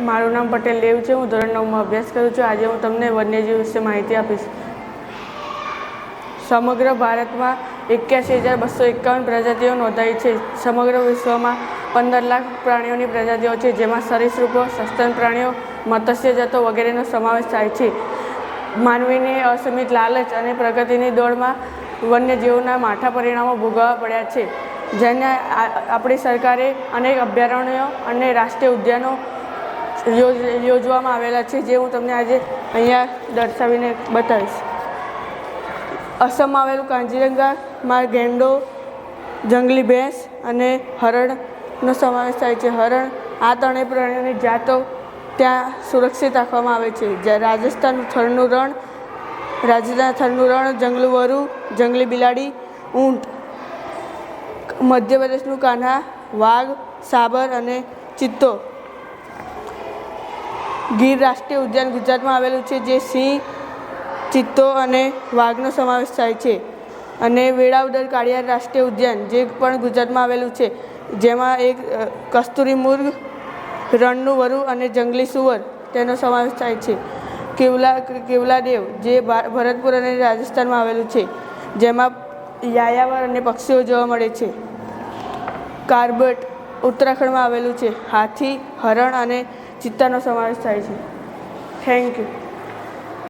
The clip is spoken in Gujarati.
મારું નામ પટેલ દેવ છે। હું ધોરણ 9માં અભ્યાસ કરું છું। આજે હું તમને વન્યજીવ વિશે માહિતી આપીશ। સમગ્ર ભારતમાં 81,251 પ્રજાતિઓ નોંધાઈ છે। સમગ્ર વિશ્વમાં 15 લાખ પ્રાણીઓની પ્રજાતિઓ છે, જેમાં સરીસૃપો, સસ્તન પ્રાણીઓ, મત્સ્યજાતો વગેરેનો સમાવેશ થાય છે। માનવીની અસીમિત લાલચ અને પ્રગતિની દોડમાં વન્યજીવોના માઠા પરિણામો ભોગવવા પડ્યા છે, જેને આપણી સરકારે અનેક અભયારણ્યો અને રાષ્ટ્રીય ઉદ્યાનો યોજવામાં આવેલા છે, જે હું તમને આજે અહીંયા દર્શાવીને બતાવીશ। અસમમાં આવેલું કાંજીરંગામાં ગેંડો, જંગલી ભેંસ અને હરણનો સમાવેશ થાય છે। હરણ આ ત્રણેય પ્રાણીઓની જાતો ત્યાં સુરક્ષિત રાખવામાં આવે છે। રાજસ્થાનનું થરનું રણ, જંગલું વરુ, જંગલી બિલાડી, ઊંટ, મધ્યપ્રદેશનું કાન્હા, વાઘ, સાબર અને ચિત્તો। ગીર રાષ્ટ્રીય ઉદ્યાન ગુજરાતમાં આવેલું છે, જે સિંહ, ચિત્તો અને વાઘનો સમાવેશ થાય છે। અને વેળાવદર કાળિયાર રાષ્ટ્રીય ઉદ્યાન, જે પણ ગુજરાતમાં આવેલું છે, જેમાં એક કસ્તુરી મૃગ, રણનું વરુ અને જંગલી સુવર તેનો સમાવેશ થાય છે। કેવલાદેવ, જે ભરતપુર અને રાજસ્થાનમાં આવેલું છે, જેમાં યાયાવર અને પક્ષીઓ જોવા મળે છે। કાર્બેટ ઉત્તરાખંડમાં આવેલું છે, હાથી, હરણ અને ચિત્તાનો સમાવેશ થાય છે। Thank you.